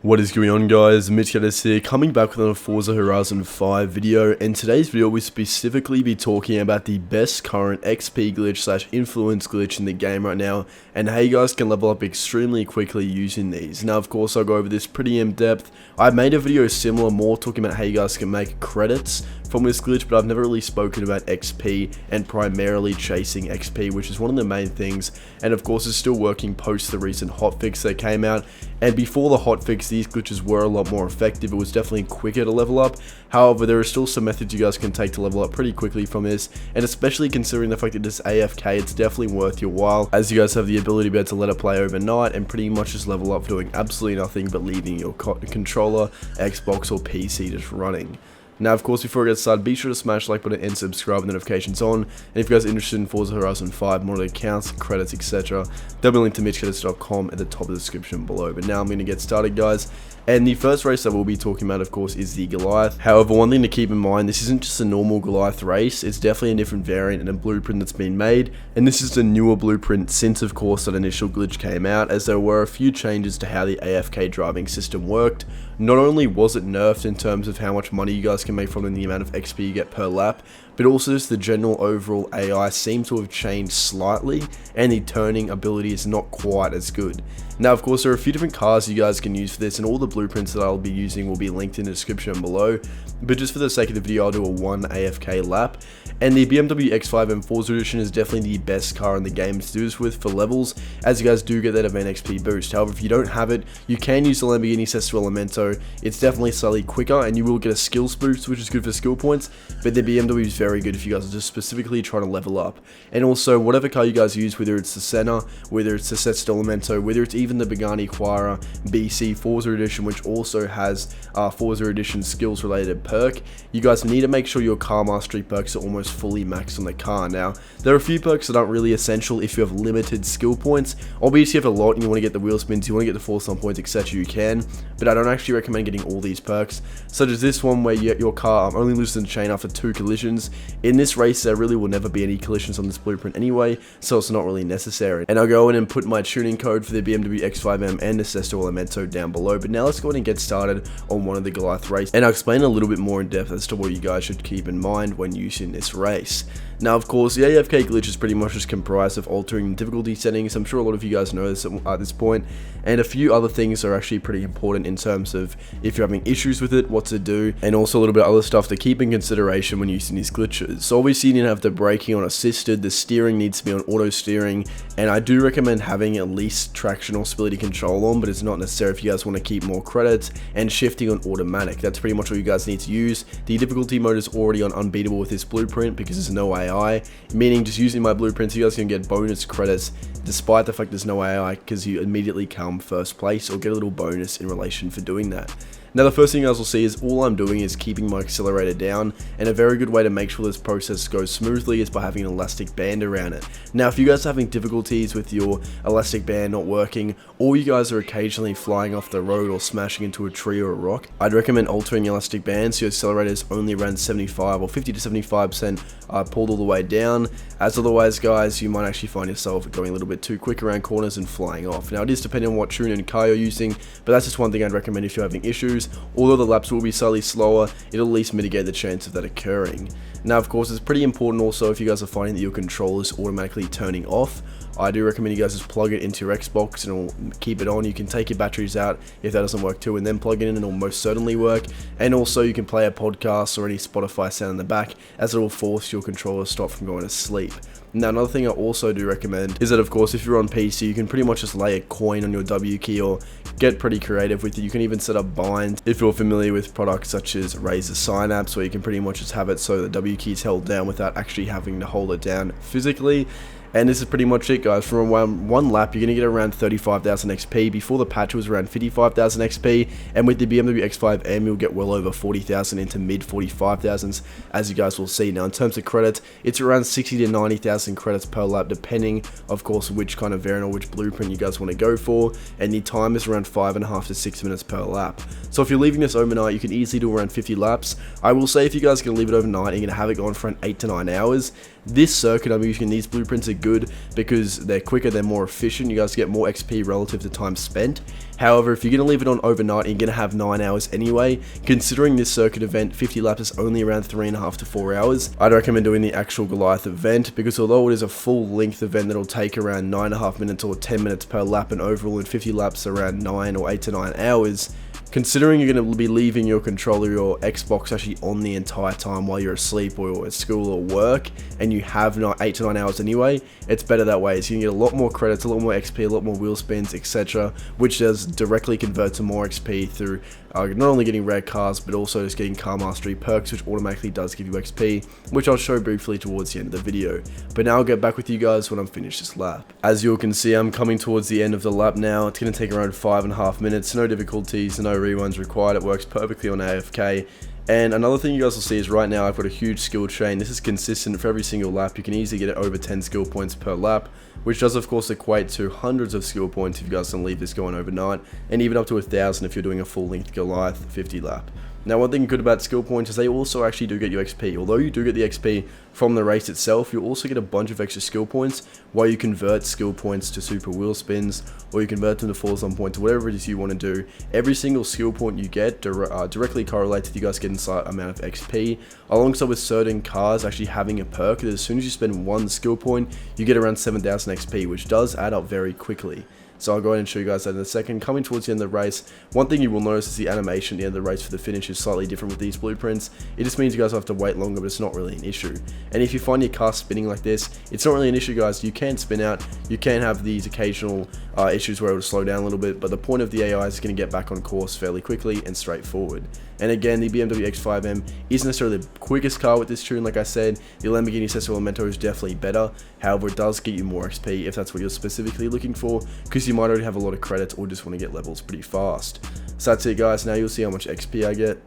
What is going on, guys? MitchCactus here, coming back with another Forza Horizon 5 video. In today's video, we'll specifically be talking about the best current XP glitch / influence glitch in the game right now, and how you guys can level up extremely quickly using these. Now, of course, I'll go over this pretty in depth. I made a video similar, more talking about how you guys can make credits from this glitch, but I've never really spoken about XP and primarily chasing XP, which is one of the main things. And of course, it's still working post the recent hotfix that came out. And before the hotfix, these glitches were a lot more effective. It was definitely quicker to level up. However, there are still some methods you guys can take to level up pretty quickly from this, and especially considering the fact that this AFK, it's definitely worth your while, as you guys have the ability to be able to let it play overnight and pretty much just level up doing absolutely nothing but leaving your controller, Xbox or PC just running. Now, of course, before we get started, be sure to smash the like button and subscribe with notifications on. And if you guys are interested in Forza Horizon 5, more accounts, credits, etc., there'll be a link to MitchCactus.com at the top of the description below. But now I'm going to get started, guys. And the first race that we'll be talking about, of course, is the Goliath. However, one thing to keep in mind, this isn't just a normal Goliath race. It's definitely a different variant and a blueprint that's been made. And this is the newer blueprint since, of course, that initial glitch came out, as there were a few changes to how the AFK driving system worked. Not only was it nerfed in terms of how much money you guys can make from it and the amount of XP you get per lap, but also just the general overall AI seems to have changed slightly, and the turning ability is not quite as good. Now, of course, there are a few different cars you guys can use for this, and all the blueprints that I'll be using will be linked in the description below. But just for the sake of the video, I'll do a 1 AFK lap. And the BMW X5 M Forza Edition is definitely the best car in the game to do this with for levels, as you guys do get that event XP boost. However, if you don't have it, you can use the Lamborghini SESTO Elemento. It's definitely slightly quicker, and you will get a skills boost, which is good for skill points. But the BMW is very good if you guys are just specifically trying to level up. And also, whatever car you guys use, whether it's the Senna, whether it's the SESTO Elemento, whether it's even the Pagani Huayra BC Forza Edition, which also has Forza Edition skills related perk, you guys need to make sure your car mastery perks are almost fully maxed on the car. Now, there are a few perks that aren't really essential if you have limited skill points. Obviously, if you have a lot and you want to get the wheel spins, you want to get the force on points, etc., you can, but I don't actually recommend getting all these perks, such as this one where your car only loses the chain after 2 collisions. In this race, there really will never be any collisions on this blueprint anyway, so it's not really necessary. And I'll go in and put my tuning code for the BMW X5M and the SESTO Elemento down below. But now let's go ahead and get started on one of the Goliath races, and I'll explain a little bit more in depth as to what you guys should keep in mind when using this race. Now, of course, the AFK glitch is pretty much just comprised of altering difficulty settings. I'm sure a lot of you guys know this at this point, and a few other things are actually pretty important in terms of if you're having issues with it, what to do, and also a little bit of other stuff to keep in consideration when using these glitches. So obviously, you need to have the braking on assisted, the steering needs to be on auto steering, and I do recommend having at least traction or stability control on, but it's not necessary if you guys want to keep more credits, and shifting on automatic. That's pretty much what you guys need to use. The difficulty mode is already on unbeatable with this blueprint because there's no AI, meaning just using my blueprints, you guys can get bonus credits despite the fact there's no AI, because you immediately come first place or get a little bonus in relation for doing that. Now, the first thing you guys will see is all I'm doing is keeping my accelerator down, and a very good way to make sure this process goes smoothly is by having an elastic band around it. Now, if you guys are having difficulties with your elastic band not working, or you guys are occasionally flying off the road or smashing into a tree or a rock, I'd recommend altering the elastic band so your accelerator is only around 75 or 50 to 75% pulled all the way down, as otherwise, guys, you might actually find yourself going a little bit too quick around corners and flying off. Now, it is depending on what tune and car you're using, but that's just one thing I'd recommend if you're having issues. Although the laps will be slightly slower, it'll at least mitigate the chance of that occurring. Now, of course, it's pretty important also if you guys are finding that your controller is automatically turning off. I do recommend you guys just plug it into your Xbox and it'll keep it on. You can take your batteries out if that doesn't work too, and then plug it in and it'll most certainly work. And also you can play a podcast or any Spotify sound in the back, as it will force your controller to stop from going to sleep. Now, another thing I also do recommend is that, of course, if you're on PC, you can pretty much just lay a coin on your W key or get pretty creative with it. You can even set up binds if you're familiar with products such as Razer Synapse, where you can pretty much just have it so the W key is held down without actually having to hold it down physically. And this is pretty much it, guys. From one lap, you're going to get around 35,000 XP. Before the patch, it was around 55,000 XP. And with the BMW X5M, you'll get well over 40,000 into mid 45,000s, as you guys will see. Now, in terms of credits, it's around 60 to 90,000 credits per lap, depending, of course, which kind of variant or which blueprint you guys want to go for. And the time is around 5.5 to 6 minutes per lap. So if you're leaving this overnight, you can easily do around 50 laps. I will say if you guys are going to leave it overnight and you're going to have it going for an 8 to 9 hours, this circuit I'm using, these blueprints are good because they're quicker, they're more efficient, you guys get more XP relative to time spent. However, if you're going to leave it on overnight, you're going to have 9 hours anyway. Considering this circuit event, 50 laps is only around 3.5 to 4 hours. I'd recommend doing the actual Goliath event, because although it is a full length event that'll take around 9.5 minutes or 10 minutes per lap, and overall in 50 laps around 9 or 8 to 9 hours, considering you're going to be leaving your controller, your Xbox actually on the entire time while you're asleep or at school or work, and you have 8 to 9 hours anyway, it's better that way. So you can get a lot more credits, a lot more XP, a lot more wheel spins, etc., which does directly convert to more XP through not only getting rare cars, but also just getting car mastery perks, which automatically does give you XP, which I'll show briefly towards the end of the video. But now I'll get back with you guys when I'm finished this lap. As you all can see, I'm coming towards the end of the lap now. It's going to take around 5.5 minutes, no difficulties, no reruns required. It works perfectly on AFK. And another thing you guys will see is right now I've got a huge skill chain. This is consistent for every single lap. You can easily get it over 10 skill points per lap, which does of course equate to hundreds of skill points if you guys can leave this going overnight, and even up to 1,000 if you're doing a full length Goliath 50 lap. Now, one thing good about skill points is they also actually do get you XP. Although you do get the XP from the race itself, you also get a bunch of extra skill points while you convert skill points to super wheel spins, or you convert them to Forza points, whatever it is you want to do. Every single skill point you get directly correlates with you guys getting a slight amount of XP, alongside with certain cars actually having a perk that as soon as you spend one skill point, you get around 7,000 XP, which does add up very quickly. So I'll go ahead and show you guys that in a second. Coming towards the end of the race, one thing you will notice is the animation at the end of the race for the finish is slightly different with these blueprints. It just means you guys have to wait longer, but it's not really an issue. And if you find your car spinning like this, it's not really an issue, guys. You can spin out, you can have these occasional issues where it will slow down a little bit, but the point of the AI is going to get back on course fairly quickly and straightforward. And again, the BMW X5M isn't necessarily the quickest car with this tune. Like I said, the Lamborghini SESTO Elemento is definitely better. However, it does get you more XP if that's what you're specifically looking for, because you might already have a lot of credits or just want to get levels pretty fast. So that's it, guys. Now you'll see how much XP I get.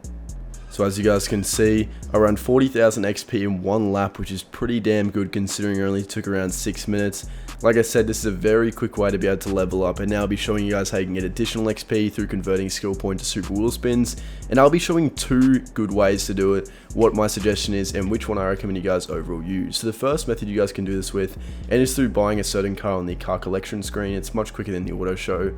So as you guys can see, around 40,000 XP in one lap, which is pretty damn good considering it only took around 6 minutes. Like I said, this is a very quick way to be able to level up, and now I'll be showing you guys how you can get additional XP through converting skill point to super wheel spins. And I'll be showing 2 good ways to do it, what my suggestion is, and which one I recommend you guys overall use. So the first method you guys can do this with, and is through buying a certain car on the car collection screen. It's much quicker than the auto show.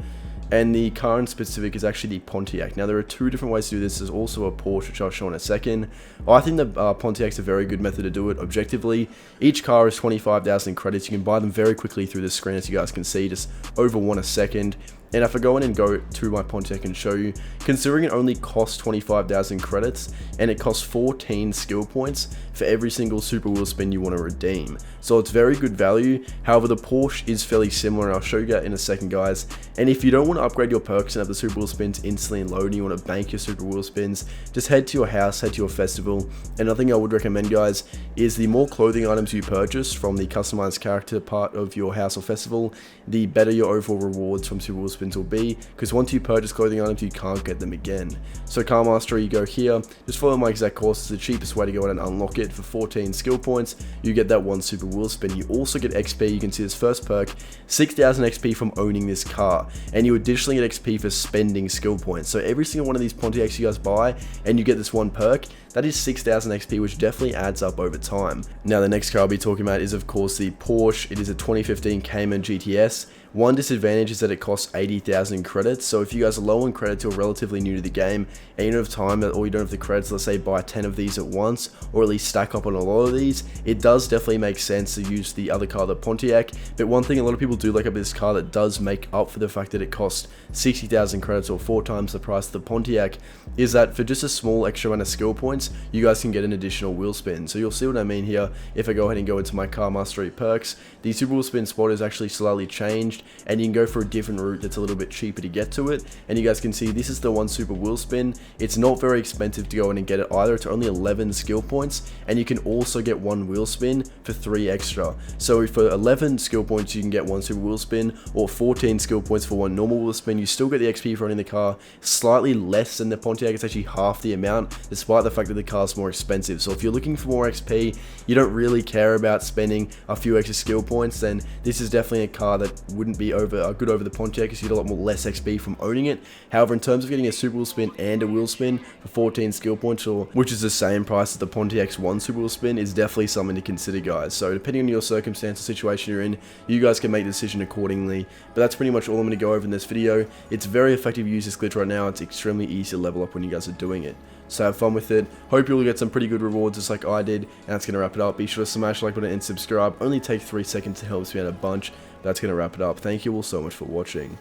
And the car in specific is actually the Pontiac. Now, there are 2 different ways to do this. There's also a Porsche, which I'll show in a second. I think the Pontiac's a very good method to do it objectively. Each car is 25,000 credits. You can buy them very quickly through the screen, as you guys can see, just over 1 second. And if I go in and go to my Pontiac and show you, considering it only costs 25,000 credits and it costs 14 skill points for every single super wheel spin you want to redeem. So it's very good value. However, the Porsche is fairly similar, and I'll show you that in a second, guys. And if you don't want to upgrade your perks and have the super wheel spins instantly load, and you want to bank your super wheel spins, just head to your house, head to your festival. And another thing I would recommend, guys, is the more clothing items you purchase from the customized character part of your house or festival, the better your overall rewards from super wheel spins will be, because once you purchase clothing items, you can't get them again. So car mastery, you go here, just follow my exact course. It's the cheapest way to go out and unlock it. For 14 skill points, you get that 1 super wheel spin. You also get XP. You can see this first perk, 6,000 XP from owning this car, and you additionally get XP for spending skill points. So every single one of these Pontiacs you guys buy and you get this 1 perk, that is 6,000 XP, which definitely adds up over time. Now, the next car I'll be talking about is of course the Porsche. It is a 2015 Cayman GTS. One disadvantage is that it costs 80,000 credits, so if you guys are low on credits or relatively new to the game, and you don't have time, or you don't have the credits, let's say buy 10 of these at once, or at least stack up on a lot of these, it does definitely make sense to use the other car, the Pontiac. But one thing a lot of people do like about this car that does make up for the fact that it costs 60,000 credits, or 4 times the price of the Pontiac, is that for just a small extra amount of skill points, you guys can get an additional wheel spin. So you'll see what I mean here. If I go ahead and go into my car mastery perks, the super wheel spin spot is actually slightly changed, and you can go for a different route that's a little bit cheaper to get to it. And you guys can see this is the 1 super wheel spin. It's not very expensive to go in and get it either. It's only 11 skill points, and you can also get 1 wheel spin for 3 extra. So for 11 skill points you can get 1 super wheel spin, or 14 skill points for 1 normal wheel spin. You still get the XP for owning the car, slightly less than the Pontiac. It's actually half the amount, despite the fact that the car's more expensive. So if you're looking for more XP, you don't really care about spending a few extra skill points, then this is definitely a car that would wouldn't be good over the Pontiac because you get a lot more less XP from owning it. However, in terms of getting a Super Wheel Spin and a Wheel Spin for 14 skill points, which is the same price as the Pontiac's 1 Super Wheel Spin, is definitely something to consider, guys. So depending on your circumstance or situation you're in, you guys can make the decision accordingly. But that's pretty much all I'm going to go over in this video. It's very effective to use this glitch right now. It's extremely easy to level up when you guys are doing it. So have fun with it. Hope you'll get some pretty good rewards just like I did. And that's going to wrap it up. Be sure to smash the like button and subscribe. Only take 3 seconds to help me out a bunch. That's going to wrap it up. Thank you all so much for watching.